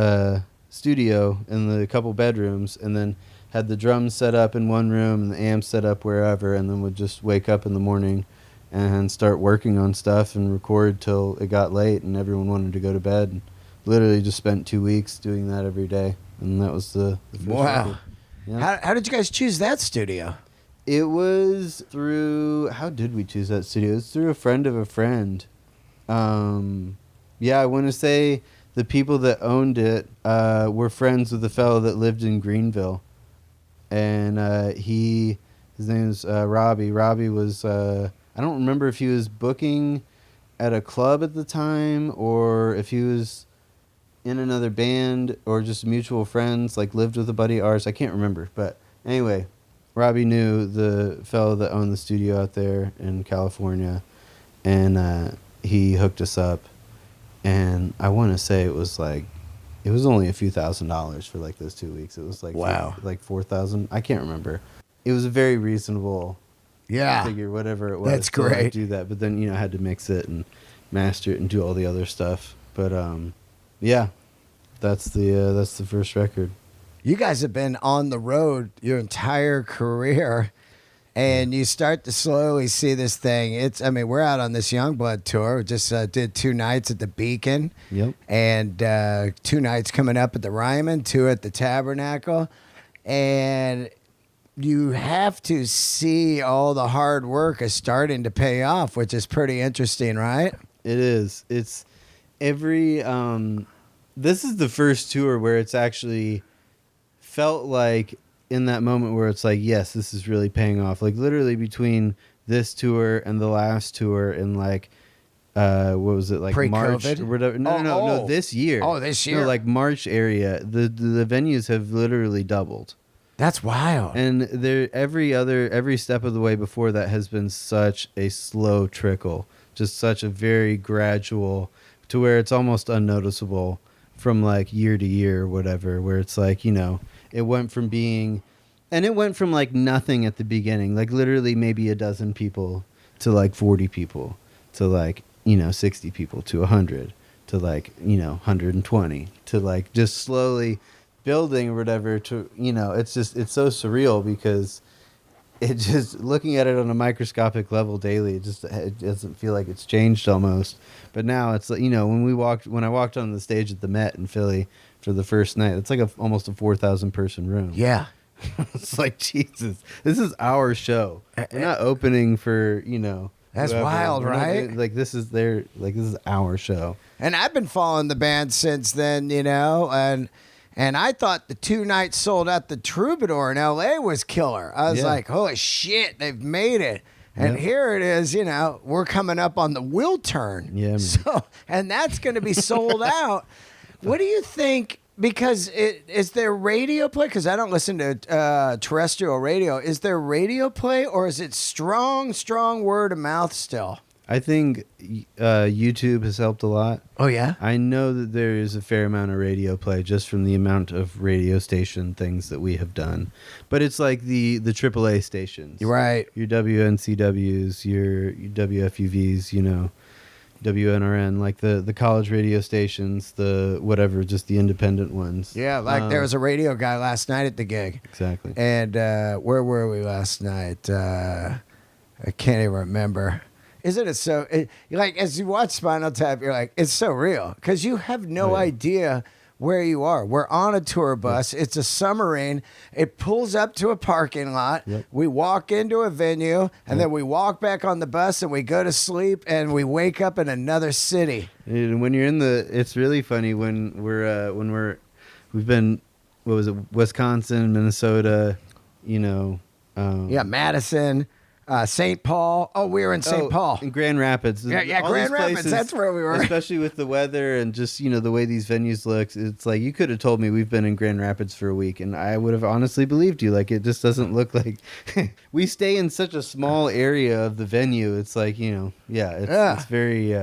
studio in the couple bedrooms, and then had the drums set up in one room and the amps set up wherever, and then would just wake up in the morning and start working on stuff and record till it got late and everyone wanted to go to bed. And literally just spent 2 weeks doing that every day, and that was the first wow record. Yeah. How did you guys choose that studio? It was through, how did we choose that studio? It was through a friend of a friend. Yeah, I want to say the people that owned it were friends with the fellow that lived in Greenville. And his name is Robbie. Robbie was, I don't remember if he was booking at a club at the time or if he was in another band or just mutual friends, like lived with a buddy of ours. I can't remember. But anyway, Robbie knew the fellow that owned the studio out there in California, and he hooked us up. And I want to say it was only a few $1,000s for like those 2 weeks. It was like wow, like 4,000. I can't remember. It was a very reasonable figure, whatever it was. That's great. To do that, but then I had to mix it and master it and do all the other stuff. But yeah, that's the first record. You guys have been on the road your entire career, and you start to slowly see this thing. We're out on this Youngblood tour. We just did 2 nights at the Beacon. Yep. And 2 nights coming up at the Ryman, 2 at the Tabernacle. And you have to see all the hard work is starting to pay off, which is pretty interesting, right? It is. It's every... this is the first tour where it's actually felt like in that moment where it's like, yes, this is really paying off. Like literally between this tour and the last tour in like, what was it, like March or whatever? No, this year. Oh, this year. No, like March area. The venues have literally doubled. That's wild. And there every step of the way before that has been such a slow trickle, just such a very gradual, to where it's almost unnoticeable from like year to year or whatever, where it's like, it went from like nothing at the beginning, like literally maybe a dozen people to like 40 people to like, 60 people to 100 to like, 120 to like just slowly building or whatever to, it's so surreal because it just, looking at it on a microscopic level daily, it doesn't feel like it's changed almost. But now it's like, when I walked on the stage at the Met in Philly for the first night, it's like almost a 4,000 person room. Yeah. It's like, Jesus, this is our show. We're not opening for, That's whoever. wild, right? This is our show. And I've been following the band since then, and I thought the 2 nights sold out the Troubadour in L.A. was killer. I was like, holy shit, they've made it. And here it is, we're coming up on the Will Turn. Yeah, man. So, and that's going to be sold out. What do you think? Because is there radio play? Because I don't listen to terrestrial radio. Is there radio play, or is it strong word of mouth still? I think YouTube has helped a lot. Oh, yeah? I know that there is a fair amount of radio play just from the amount of radio station things that we have done. But it's like the AAA stations. Right. Your WNCWs, your WFUVs, WNRN, like the college radio stations, the whatever, just the independent ones. Yeah, like there was a radio guy last night at the gig. Exactly. And where were we last night? I can't even remember. Isn't it like as you watch Spinal Tap, you're like, it's so real because you have no idea where you are. We're on a tour bus. It's a summer rain. It pulls up to a parking lot. Yep. We walk into a venue, and then we walk back on the bus, and we go to sleep, and we wake up in another city. And when you're it's really funny when we've been, what was it, Wisconsin, Minnesota, Madison. St. Paul. Oh, we were in St. Paul. In Grand Rapids. Yeah, All Grand these Rapids. places, That's where we were. Especially with the weather and just, the way these venues look. It's like you could have told me we've been in Grand Rapids for a week and I would have honestly believed you. Like, it just doesn't look like we stay in such a small area of the venue. It's like, it's very...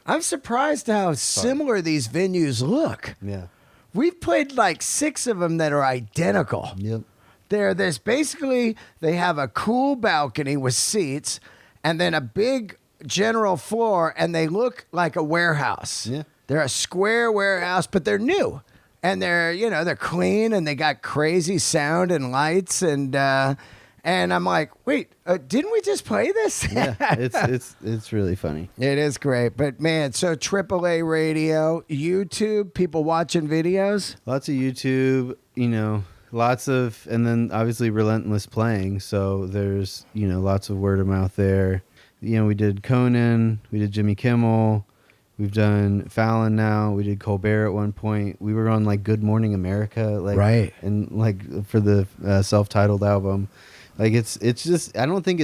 I'm surprised how similar these venues look. Yeah. We've played like 6 of them that are identical. Yep. There's basically, they have a cool balcony with seats and then a big general floor, and they look like a warehouse. Yeah. They're a square warehouse, but they're new. And they're clean, and they got crazy sound and lights, and I'm like, wait, didn't we just play this? Yeah, it's really funny. It is great. But man, so AAA radio, YouTube, people watching videos. Lots of YouTube, lots of, and then obviously relentless playing. So there's, lots of word of mouth there. We did Conan, we did Jimmy Kimmel, we've done Fallon now, we did Colbert at one point. We were on like Good Morning America, like, Right. and like for the self-titled album. Like it's just, I don't think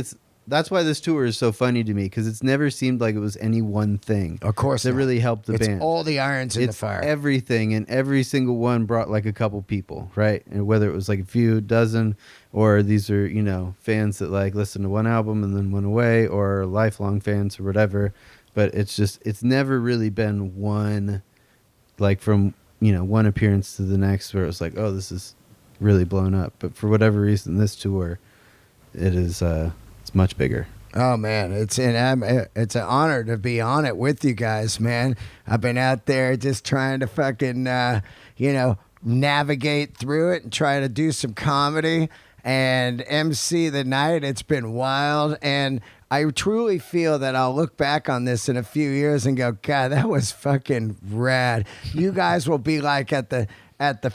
that's why this tour is so funny to me, because it's never seemed like it was any one thing. Of course that not. really helped the It's band. all the irons in the It's fire. everything, and every single one brought like a couple people, right? And whether it was like a few dozen, or these are fans that like listen to one album and then went away, or lifelong fans or whatever. But it's never really been one, like from one appearance to the next where it was like, oh, this is really blown up. But for whatever reason, this tour, it is it's much bigger. Oh man, it's an honor to be on it with you guys, man. I've been out there just trying to fucking navigate through it and try to do some comedy and MC the night. It's been wild, and I truly feel that I'll look back on this in a few years and go, God, that was fucking rad. You guys will be like at the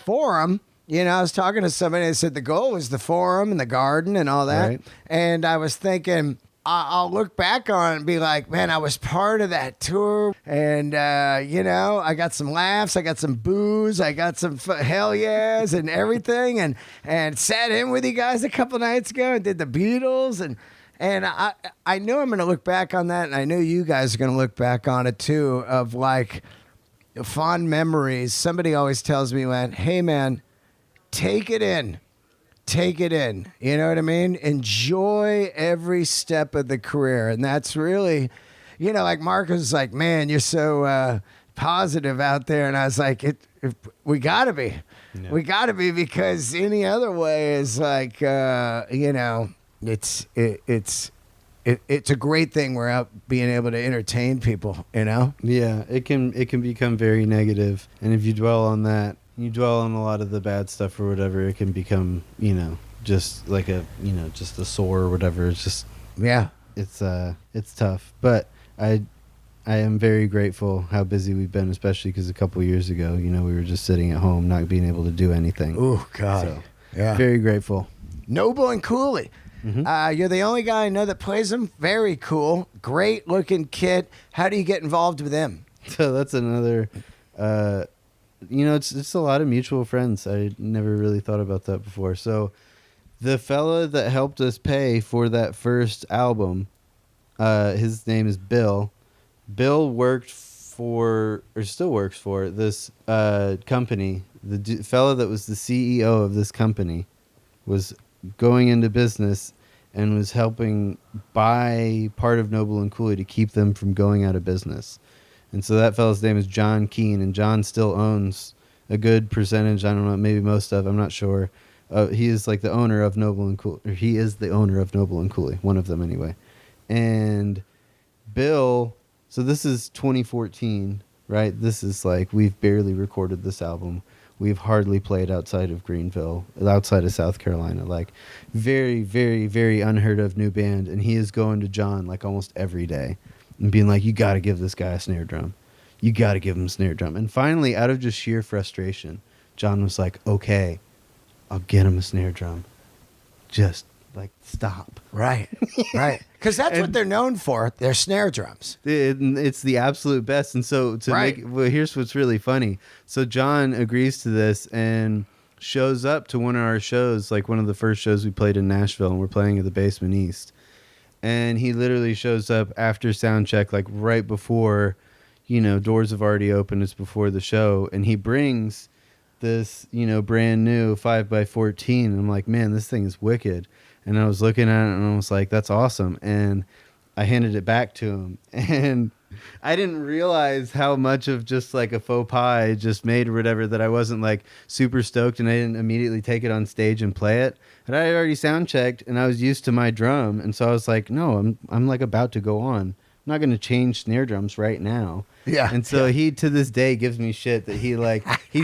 Forum. I was talking to somebody that said the goal was the Forum and the Garden and all that. Right. And I was thinking, I'll look back on it and be like, man, I was part of that tour. And, I got some laughs. I got some boos. I got some hell yeahs and everything. And sat in with you guys a couple nights ago and did the Beatles. And I knew I'm going to look back on that. And I knew you guys are going to look back on it too, of like fond memories. Somebody always tells me, hey, man, take it in. Take it in. You know what I mean? Enjoy every step of the career. And that's really, like Marcus was like, man, you're so positive out there. And I was like, we got to be. Yeah. We got to be, because any other way is like, it's a great thing. We're out being able to entertain people, Yeah, it can become very negative. And if you dwell on that, you dwell on a lot of the bad stuff or whatever, it can become, just like just a sore or whatever. It's just, yeah, it's tough. But I am very grateful how busy we've been, especially because a couple years ago, we were just sitting at home, not being able to do anything. Oh, God. So, yeah. Very grateful. Noble and Cooley. Mm-hmm. You're the only guy I know that plays them. Very cool. Great looking kid. How do you get involved with him? So that's another... it's a lot of mutual friends. I never really thought about that before. So the fella that helped us pay for that first album, his name is Bill. Bill worked for, or still works for, this company. The fella that was the CEO of this company was going into business and was helping buy part of Noble and Cooley to keep them from going out of business. And so that fellow's name is John Keane, and John still owns a good percentage. I don't know, maybe most of. I'm not sure. He is like the owner of Noble and Cooley. Or he is the owner of Noble and Cooley, one of them anyway. And Bill, so this is 2014, right? This is like, we've barely recorded this album. We've hardly played outside of Greenville, outside of South Carolina. Like, very, very, very unheard of new band. And he is going to John like almost every day and being like, you got to give this guy a snare drum. You got to give him a snare drum. And finally, out of just sheer frustration, John was like, okay, I'll get him a snare drum. Just like, stop. Right, right. Because that's what they're known for. They're snare drums. It's the absolute best. And so here's what's really funny. So John agrees to this and shows up to one of our shows, like one of the first shows we played in Nashville, and we're playing at the Basement East. And he literally shows up after sound check, like right before, doors have already opened. It's before the show. And he brings this, brand new 5x14. And I'm like, man, this thing is wicked. And I was looking at it and I was like, that's awesome. And I handed it back to him. And I didn't realize how much of just like a faux pas I just made or whatever, that I wasn't like super stoked and I didn't immediately take it on stage and play it. And I had already sound checked and I was used to my drum. And so I was like, no, I'm like about to go on not going to change snare drums right now. Yeah. And so he, to this day, gives me shit that he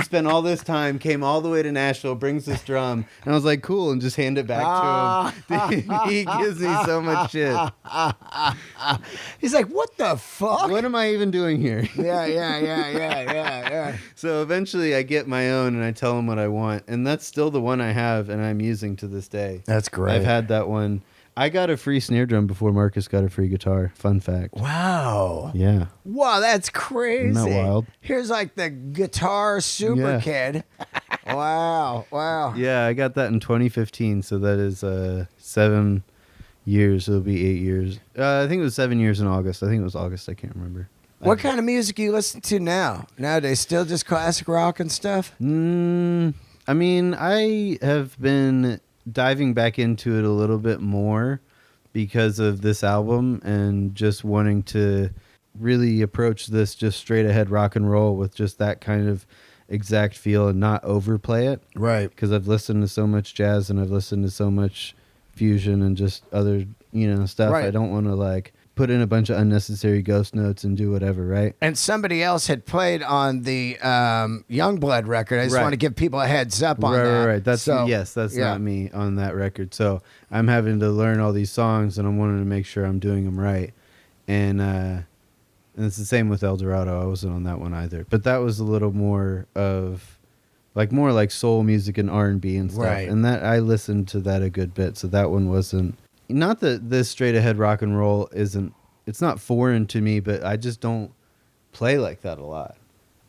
spent all this time, came all the way to Nashville, brings this drum, and I was like, cool, and just hand it back to him. He gives me so much shit. He's like, what the fuck? What am I even doing here? Yeah. So eventually I get my own and I tell him what I want. And that's still the one I have and I'm using to this day. That's great. I've had that one. I got a free snare drum before Marcus got a free guitar. Fun fact. Wow. Yeah. Wow, that's crazy. Isn't that wild? Here's like the guitar super Yeah. kid. Wow. Yeah, I got that in 2015. So that is 7 years. It'll be 8 years. I think it was 7 years in August. I think it was August. I can't remember. What kind of music you listen to now? Nowadays, still just classic rock and stuff? I mean, I have been diving back into it a little bit more because of this album and just wanting to really approach this just straight ahead rock and roll with just that kind of exact feel and not overplay it. Right. Because I've listened to so much jazz and I've listened to so much fusion and just other, stuff. Right. I don't want to like put in a bunch of unnecessary ghost notes and do whatever, right? And somebody else had played on the Youngblood record. I just Right. want to give people a heads up on that. Right. That's So, that's yeah. not me on that record. So I'm having to learn all these songs, and I'm wanting to make sure I'm doing them right. And it's the same with El Dorado. I wasn't on that one either, but that was a little more of more like soul music and R&B and stuff. Right. And that I listened to that a good bit. So that one wasn't. Not that this straight ahead rock and roll isn't. It's not foreign to me, but I just don't play like that a lot.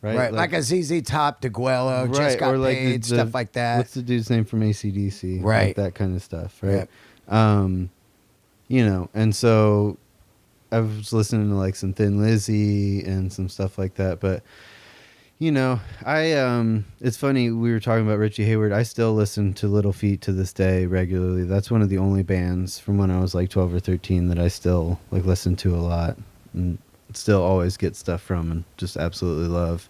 Right. Like a ZZ Top, DeGuello, Right, just got or like paid, the- stuff like that. What's the dude's name from AC/DC? Right. Like that kind of stuff, right? And so I was listening to like some Thin Lizzy and some stuff like that, but it's funny, we were talking about Richie Hayward. I still listen to Little Feat to this day regularly. That's one of the only bands from when I was like 12 or 13 that I still like listen to a lot and still always get stuff from and just absolutely love.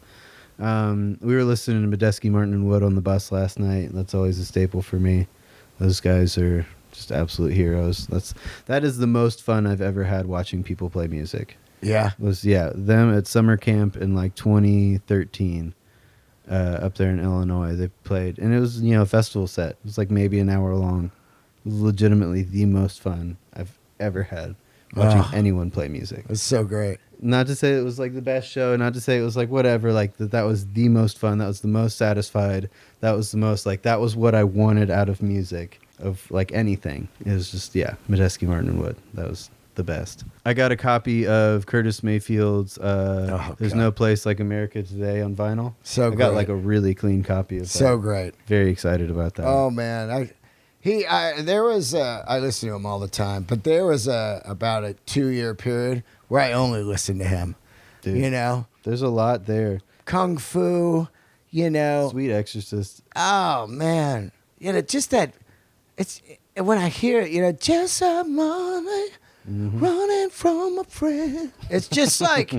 We were listening to Medeski, Martin and Wood on the bus last night. That's always a staple for me. Those guys are just absolute heroes. That is the most fun I've ever had watching people play music. Yeah. Was them at summer camp in like 2013 up there in Illinois. They played, and it was a festival set. It was like maybe an hour long. It was legitimately the most fun I've ever had watching anyone play music. It's so great. Not to say it was like the best show, not to say it was like whatever, like that was the most fun, that was the most satisfied, that was the most like that was what I wanted out of music, of like anything. It was just Medeski, Martin and Wood. That was the best. I got a copy of Curtis Mayfield's There's God. No Place Like America Today on vinyl. So I got great. like a really clean copy of that. So great. Very excited about that. Oh man, I listen to him all the time, but there was about a 2-year period where I only listened to him. Dude, there's a lot there. Kung Fu, Sweet Exorcist. Oh man, just that. It's when I hear it, just a moment running from a friend. It's just like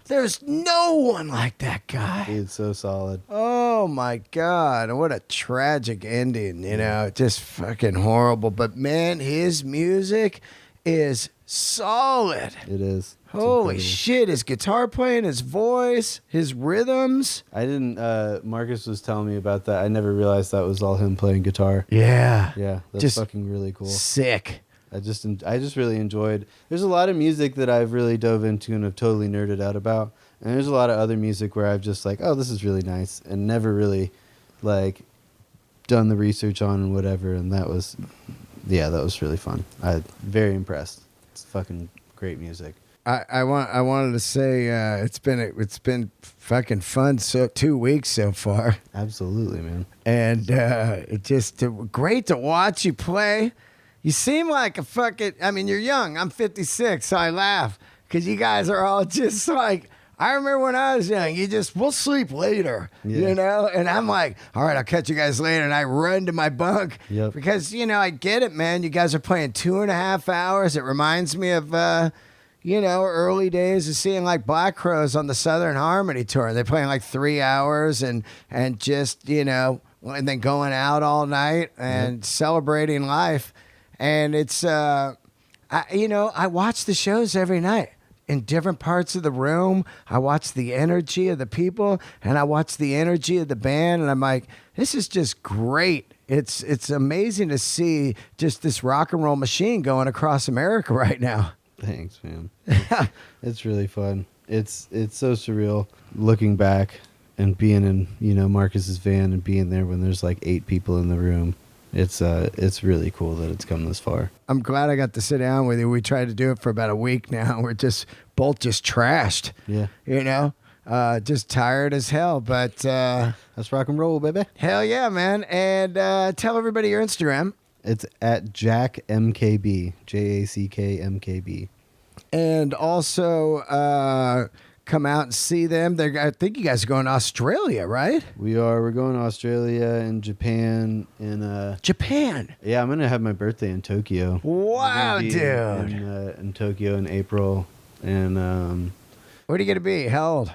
there's no one like that guy. It's so solid. Oh my God. What a tragic ending, just fucking horrible. But man, his music is solid. It is. It's Holy incredible. shit. His guitar playing, his voice, his rhythms. I didn't. Marcus was telling me about that. I never realized that was all him playing guitar. Yeah. Yeah, that's Just fucking really cool. Sick. I just really enjoyed. There's a lot of music that I've really dove into and have totally nerded out about, and there's a lot of other music where I've just like, oh, this is really nice, and never really like done the research on and whatever. And that was really fun. I'm very impressed. It's fucking great music. I wanted to say it's been fucking fun. So 2 weeks so far, Absolutely, man. and it just great to watch you play. You seem like a fucking. I mean, you're young. I'm 56, so I laugh because you guys are all just like. I remember when I was young, we'll sleep later, Yeah. And I'm like, all right, I'll catch you guys later. And I run to my bunk Yep. because, I get it, man. You guys are playing 2.5 hours. It reminds me of, early days of seeing like Black Crowes on the Southern Harmony tour. They're playing like 3 hours and just, and then going out all night and celebrating life. And it's, I watch the shows every night. in different parts of the room. I watch the energy of the people, and I watch the energy of the band, and I'm like, this is just great. It's amazing to see just this rock and roll machine going across America right now. Thanks, man. It's really fun. It's so surreal looking back and being in, Marcus's van and being there when there's like 8 people in the room. It's really cool that it's come this far. I'm glad I got to sit down with you. We tried to do it for about a week now. We're both just trashed. Yeah. Just tired as hell. But That's rock and roll, baby. hell yeah, man. And tell everybody your Instagram. It's at Jack MKB, JACKMKB. And also come out and see them. I think you guys are going to Australia, right? We're going to Australia and Japan in Japan. Yeah, I'm gonna have my birthday in Tokyo. Wow, I'm gonna be dude. in Tokyo in April, and What are you going to be? How old?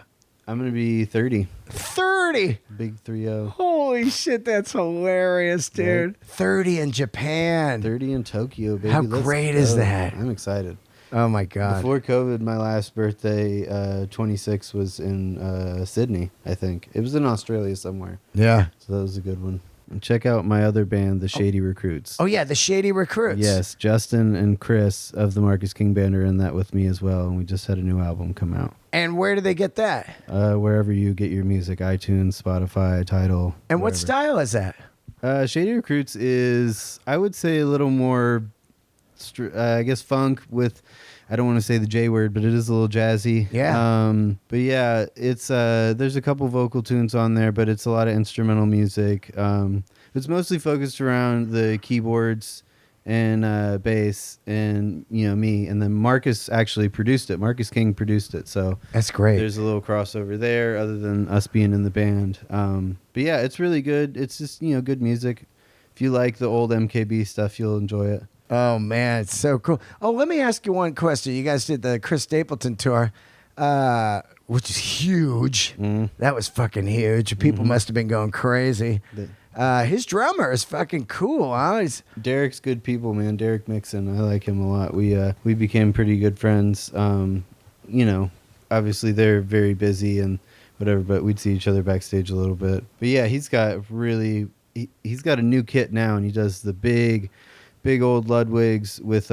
I'm gonna be 30. 30. Big 30. Holy shit, that's hilarious, dude. Right. 30 in Japan. 30 in Tokyo, baby. How Let's great is go. that? I'm excited. Oh my God. Before COVID, my last birthday, 26, was in Sydney, I think. It was in Australia somewhere. Yeah. So that was a good one. And check out my other band, the Shady Recruits. Oh yeah, the Shady Recruits. Yes, Justin and Chris of the Marcus King Band are in that with me as well, and we just had a new album come out. And where do they get that? Wherever you get your music, iTunes, Spotify, Tidal. And what wherever. style is that? Shady Recruits is, I would say, a little more, I guess, funk with, I don't want to say the J word, but it is a little jazzy. Yeah. But yeah, it's there's a couple vocal tunes on there, but it's a lot of instrumental music. It's mostly focused around the keyboards and bass and, me. And then Marcus actually produced it. Marcus King produced it. So That's great. there's a little crossover there other than us being in the band. But yeah, it's really good. It's just, good music. If you like the old MKB stuff, you'll enjoy it. Oh man, it's so cool. Oh, let me ask you one question. You guys did the Chris Stapleton tour, which is huge. That was fucking huge. People must have been going crazy. His drummer is fucking cool, huh? Derek's good people, man. Derek Mixon, I like him a lot. We became pretty good friends. Obviously they're very busy and whatever, but we'd see each other backstage a little bit. But yeah, he's got a new kit now, and he does the big old Ludwigs with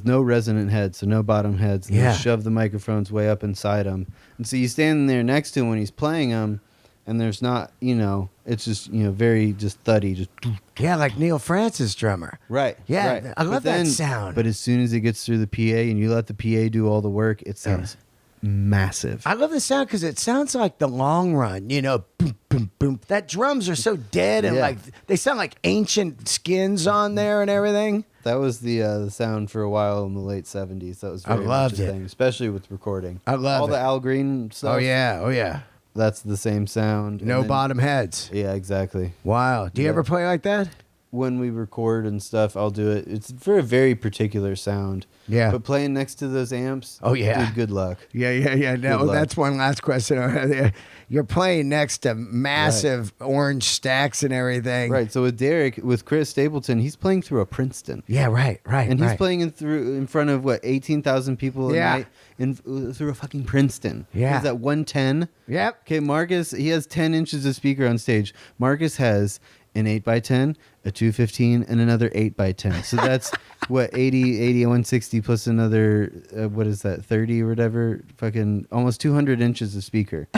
no resonant heads, so no bottom heads. And Yeah. they shove the microphones way up inside them, and so you standing there next to him when he's playing them, and there's not, it's just very just thuddy, just Yeah, like Neil Francis drummer. right. Yeah, right. I love that sound. But as soon as it gets through the PA and you let the PA do all the work, it sounds massive. I love the sound because it sounds like the Long Run, boom, boom, boom. That drums are so dead and Yeah. like they sound like ancient skins on there and everything. That was the sound for a while in the late 70s. That was I very loved much a it. thing, especially with recording. I love all it. the Al Green stuff. Oh yeah. That's the same sound. No And then- bottom heads. Yeah, exactly. Wow. Do you Yeah. ever play like that? When we record and stuff, I'll do it. It's for a very particular sound. Yeah. But playing next to those amps, Oh, yeah. dude, good luck. Yeah. No, luck. that's one last question. You're playing next to massive orange stacks and everything. Right. So with Chris Stapleton, he's playing through a Princeton. Yeah, right. And he's right. playing in front of 18,000 people a Yeah. night through a fucking Princeton. Yeah. He's at 110. Yep. Okay, Marcus, he has 10 inches of speaker on stage. Marcus has an 8x10, a 215, and another 8x10. So that's 80, 160 plus another, what is that, 30 or whatever? Fucking almost 200 inches of speaker.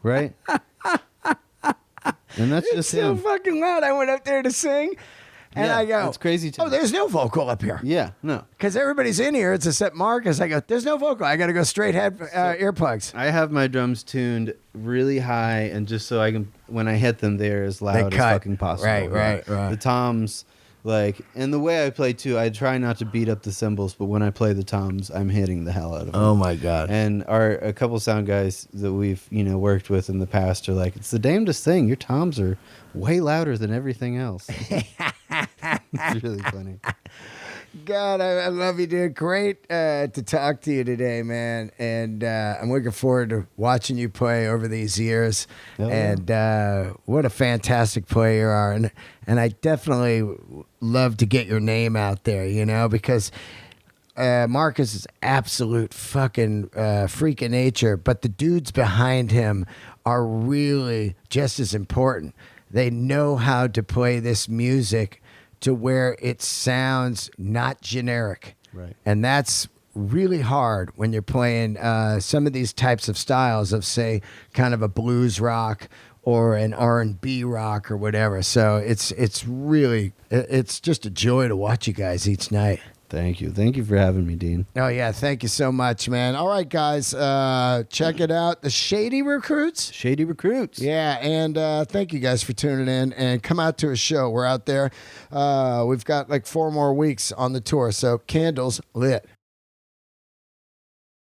Right? And that's It's just so him. fucking loud. I went up there to sing, and Yeah, I go, it's crazy to Oh, me. there's no vocal up here. Yeah, no. Because everybody's in here. It's except Marcus. I go, there's no vocal. I got to go straight head earplugs. I have my drums tuned really high, and just so I can, when I hit them, they're as loud as cut. fucking possible. Right. The toms, and the way I play too, I try not to beat up the cymbals, but when I play the toms, I'm hitting the hell out of them. Oh my God. And a couple sound guys that we've worked with in the past are like, it's the damnedest thing. Your toms are way louder than everything else. It's really funny. God, I love you, dude. Great to talk to you today, man. And I'm looking forward to watching you play over these years. Hell yeah. And what a fantastic player you are. And I definitely love to get your name out there, because Marcus is absolute fucking freak of nature, but the dudes behind him are really just as important. They know how to play this music to where it sounds not generic. Right. And that's really hard when you're playing some of these types of styles of, say, kind of a blues rock or an R&B rock or whatever. So it's just a joy to watch you guys each night. Thank you. Thank you for having me, Dean. Oh, yeah. Thank you so much, man. All right, guys. Check it out. The Shady Recruits. Shady Recruits. Yeah, and thank you guys for tuning in, and come out to a show. We're out there. We've got like 4 more weeks on the tour, so candles lit.